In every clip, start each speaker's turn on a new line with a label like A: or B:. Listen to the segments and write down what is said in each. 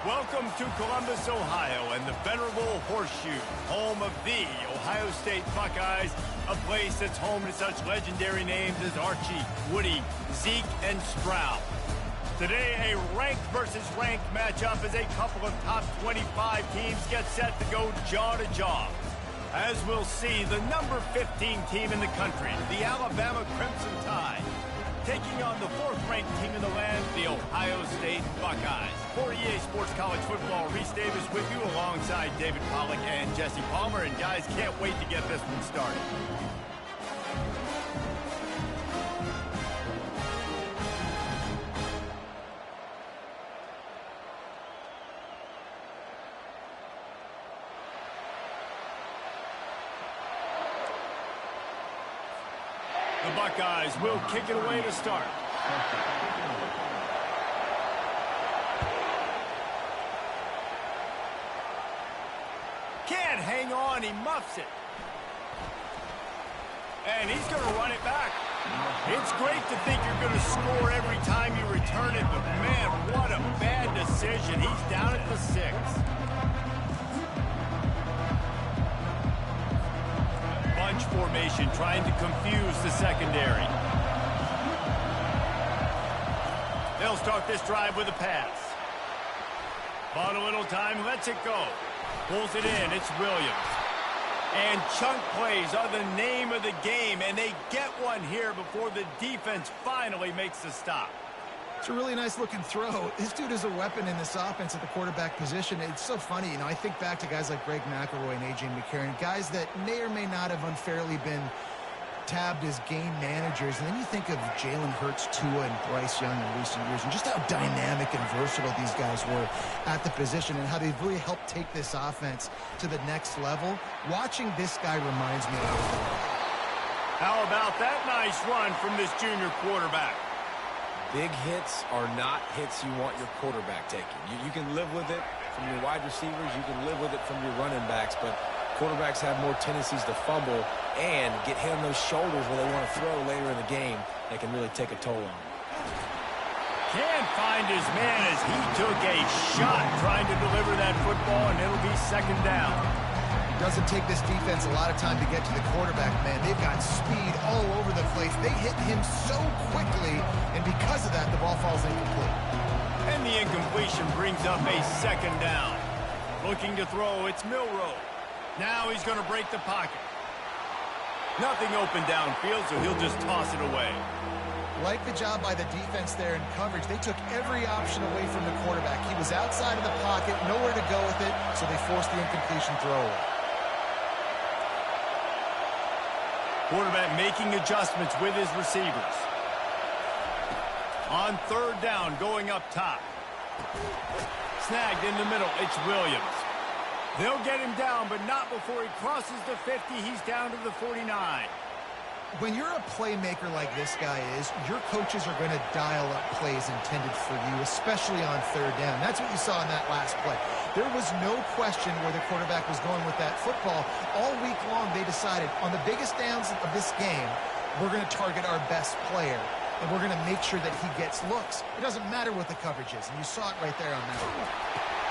A: Welcome to Columbus, Ohio, and the venerable Horseshoe, home of the Ohio State Buckeyes, a place that's home to such legendary names as Archie, Woody, Zeke, and Stroud. Today, a ranked versus ranked matchup as a couple of top 25 teams get set to go jaw to jaw. As we'll see, the number 15 team in the country, the Alabama Crimson Tide, taking on the fourth-ranked team in the land, the Ohio State Buckeyes. For EA Sports College Football, Reese Davis with you alongside David Pollack and Jesse Palmer. And guys, can't wait to get this one started. The Buckeyes will kick it away to start. Can't hang on, he muffs it. And he's going to run it back. It's great to think you're going to score every time you return it, but man, what a bad decision. He's down at the 6. Bunch formation trying to confuse the secondary. They'll start this drive with a pass. Bought a little time, lets it go. Pulls it in, it's Williams. And chunk plays are the name of the game, and they get one here before the defense finally makes the stop.
B: It's a really nice looking throw. This dude is a weapon in this offense at the quarterback position. It's so funny, I think back to guys like Greg McElroy and A.J. McCarron, guys that may or may not have unfairly been tabbed as game managers. And then you think of Jalen Hurts, Tua, and Bryce Young in recent years, and just how dynamic and versatile these guys were at the position and how they've really helped take this offense to the next level. Watching this guy reminds me of that.
A: How about that nice run from this junior quarterback?
C: Big hits are not hits you want your quarterback taking. You can live with it from your wide receivers. You can live with it from your running backs. But quarterbacks have more tendencies to fumble and get hit on those shoulders where they want to throw later in the game. That can really take a toll on them.
A: Can't find his man as he took a shot trying to deliver that football, and it'll be second down.
B: Doesn't take this defense a lot of time to get to the quarterback, man. They've got speed all over the place. They hit him so quickly, and because of that, the ball falls incomplete.
A: And the incompletion brings up a second down. Looking to throw, it's Milroe. Now he's going to break the pocket. Nothing open downfield, so he'll just toss it away.
B: Like the job by the defense there in coverage. They took every option away from the quarterback. He was outside of the pocket, nowhere to go with it, so they forced the incompletion throw.
A: Quarterback making adjustments with his receivers. On third down, going up top. Snagged in the middle, it's Williams. They'll get him down, but not before he crosses the 50. He's down to the 49.
B: When you're a playmaker like this guy is, your coaches are going to dial up plays intended for you, especially on third down. That's what you saw in that last play. There was no question where the quarterback was going with that football. All week long, they decided, on the biggest downs of this game, we're going to target our best player, and we're going to make sure that he gets looks. It doesn't matter what the coverage is, and you saw it right there on that one.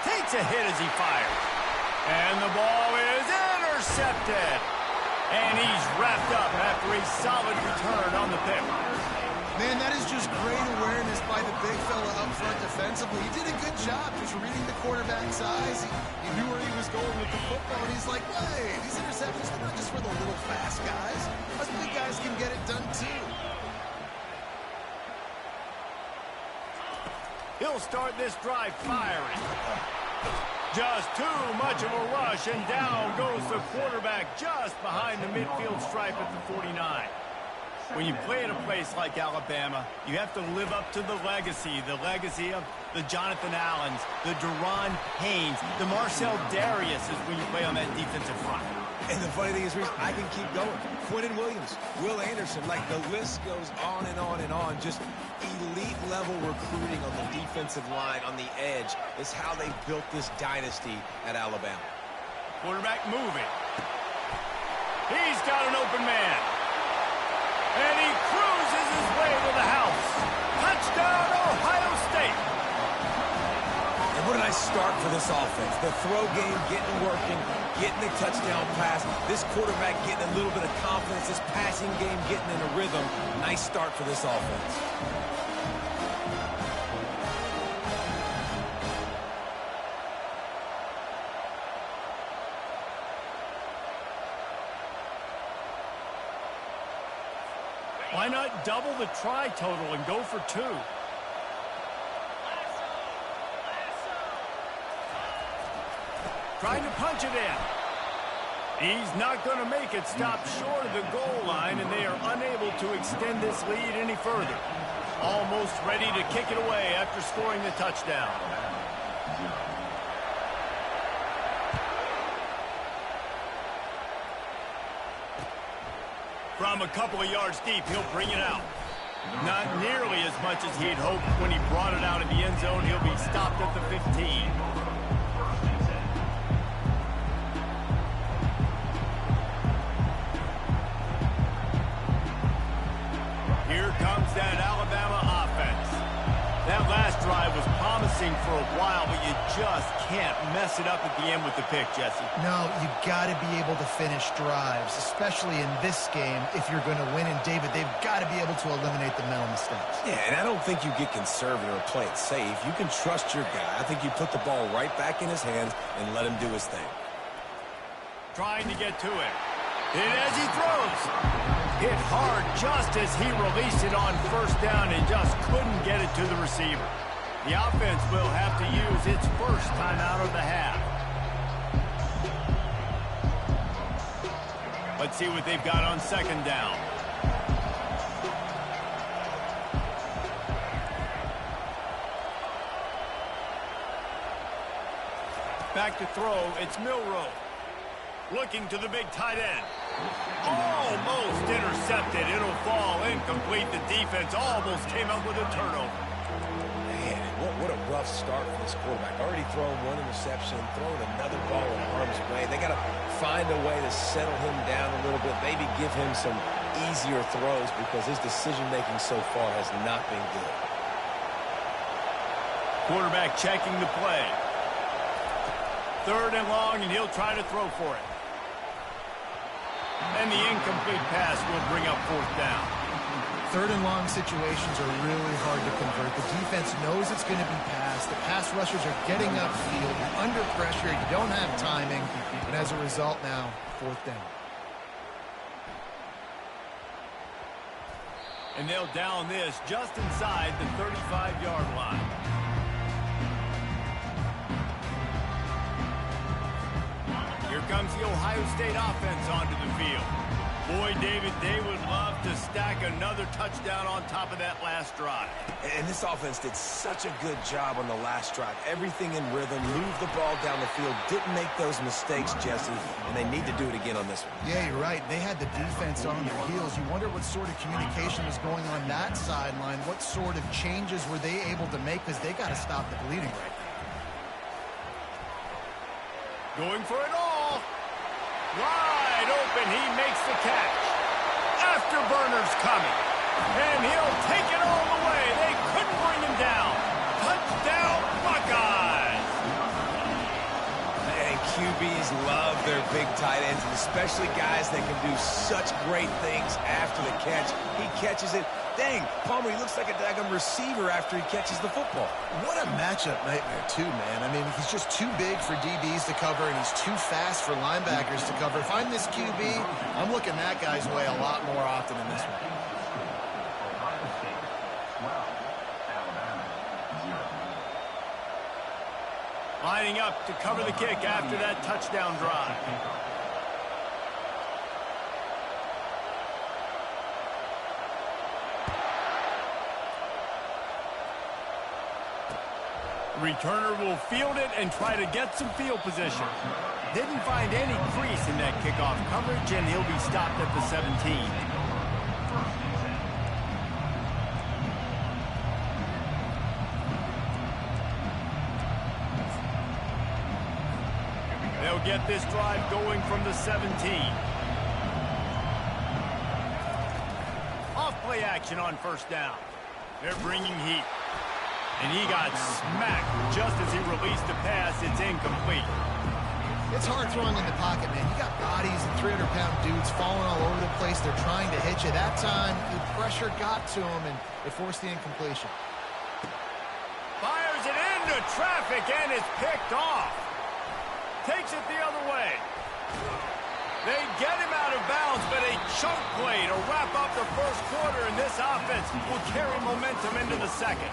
A: Takes a hit as he fires. And the ball is intercepted. And he's wrapped up after a solid return on the pick.
B: Man, that is just great awareness by the big fella up front defensively. He did a good job just reading the quarterback's eyes. He knew where he was going with the football, and he's like, hey, these interceptions, they're not just for the little fast guys. Us big guys can get it done too.
A: He'll start this drive firing. Just too much of a rush, and down goes the quarterback just behind the midfield stripe at the 49. When you play at a place like Alabama, you have to live up to the legacy of the Jonathan Allens, the Deron Haynes, the Marcel Dariuses when you play on that defensive front.
C: And the funny thing is, Reese, I can keep going. Quentin Williams, Will Anderson, like the list goes on and on and on. Just elite-level recruiting on the defensive line, on the edge, is how they built this dynasty at Alabama.
A: Quarterback moving. He's got an open man. And he cruises his way to the house. Touchdown, Ohio State.
C: And what did I start for this offense. The throw game getting working, getting the touchdown pass. This quarterback getting a little bit of confidence. This passing game getting in a rhythm. Nice start for this offense.
A: Why not double the try total and go for 2? Trying to punch it in. He's not going to make it. Stop short of the goal line, and they are unable to extend this lead any further. Almost ready to kick it away after scoring the touchdown. From a couple of yards deep, he'll bring it out. Not nearly as much as he'd hoped when he brought it out of the end zone. He'll be stopped at the 15. Here comes that Alabama offense. That last drive was promising for a while, but you just can't mess it up at the end with the pick, Jesse.
B: No, you got to be able to finish drives, especially in this game if you're going to win. And, David, they've got to be able to eliminate the mental mistakes.
C: Yeah, and I don't think you get conservative or play it safe. You can trust your guy. I think you put the ball right back in his hands and let him do his thing.
A: Trying to get to it. And as he throws, hit hard just as he released it on first down and just couldn't get it to the receiver. The offense will have to use its first timeout of the half. Let's see what they've got on second down. Back to throw, it's Milroe. Looking to the big tight end. Almost intercepted. It'll fall incomplete. The defense almost came up with a turnover.
C: Man, what a rough start for this quarterback. Already thrown one interception, throwing another ball in harm's way. They got to find a way to settle him down a little bit, maybe give him some easier throws because his decision-making so far has not been good.
A: Quarterback checking the play. 3rd and long, and he'll try to throw for it. And the incomplete pass will bring up 4th down.
B: 3rd and long situations are really hard to convert. The defense knows it's going to be passed. The pass rushers are getting upfield. You're under pressure. You don't have timing. And as a result now, 4th down.
A: And they'll down this just inside the 35-yard line. Here comes the Ohio State offense onto the field. Boy, David, they would love to stack another touchdown on top of that last drive.
C: And this offense did such a good job on the last drive. Everything in rhythm, moved the ball down the field, didn't make those mistakes, Jesse, and they need to do it again on this one.
B: Yeah, you're right. They had the defense on their heels. You wonder what sort of communication was going on that sideline. What sort of changes were they able to make because they got to stop the bleeding right now.
A: Going for it all. Wide open, he makes the catch. Afterburner's coming. And he'll take it all the way. They couldn't bring him down. Touchdown, Buckeyes.
C: And QBs love their big tight ends, and especially guys that can do such great things after the catch. He catches it. Dang, Palmer, he looks like a daggum receiver after he catches the football.
B: What a matchup nightmare, too, man. I mean, he's just too big for DBs to cover, and he's too fast for linebackers to cover. If I'm this QB, I'm looking that guy's way a lot more often than this one.
A: Lining up to cover the kick after that touchdown drive. Returner will field it and try to get some field position. Didn't find any crease in that kickoff coverage, and he'll be stopped at the 17. They'll get this drive going from the 17. Off play action on 1st down. They're bringing heat. And he got smacked just as he released the pass. It's incomplete.
B: It's hard throwing in the pocket, man. You got bodies and 300-pound dudes falling all over the place. They're trying to hit you. That time, the pressure got to him, and it forced the incompletion.
A: Fires it into traffic, and it's picked off. Takes it the other way. They get him out of bounds, but a chunk play to wrap up the first quarter, and this offense will carry momentum into the second.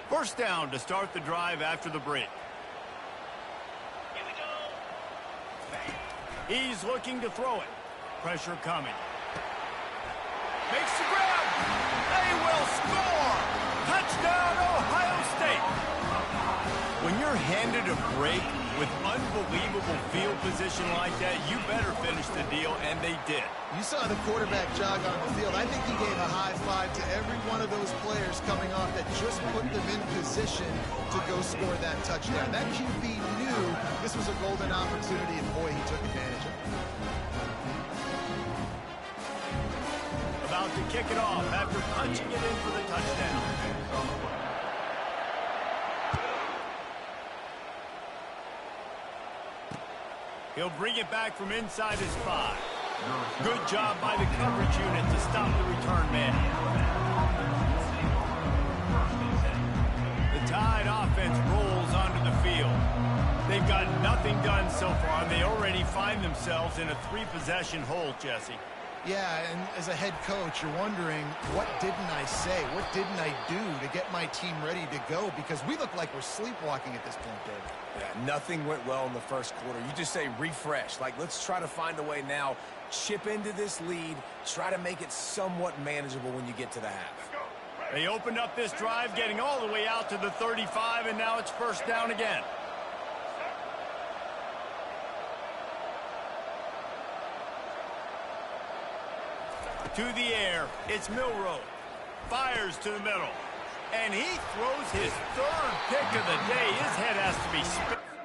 A: First down to start the drive after the break. Here we go. He's looking to throw it. Pressure coming. Makes the grab. They will score. Touchdown, Ohio State. When you're handed a break with unbelievable field position like that, you better finish the deal, and they did.
B: You saw the quarterback jog on the field. I think he gave a high five to every one of those players coming off that just put them in position to go score that touchdown. That QB knew this was a golden opportunity, and boy, he took advantage of it.
A: About to kick it off after punching it in for the touchdown. He'll bring it back from inside his 5. Good job by the coverage unit to stop the return man. The Tide offense rolls onto the field. They've got nothing done so far, and they already find themselves in a 3-possession hole, Jesse.
B: Yeah, and as a head coach, you're wondering, what didn't I say? What didn't I do to get my team ready to go? Because we look like we're sleepwalking at this point, David.
C: Yeah, nothing went well in the first quarter. You just say refresh. Like, let's try to find a way now. Chip into this lead. Try to make it somewhat manageable when you get to the half.
A: They opened up this drive, getting all the way out to the 35, and now it's first down again. To the air, it's Milroe. Fires to the middle. And he throws his 3rd pick of the day. His head has to be spinning.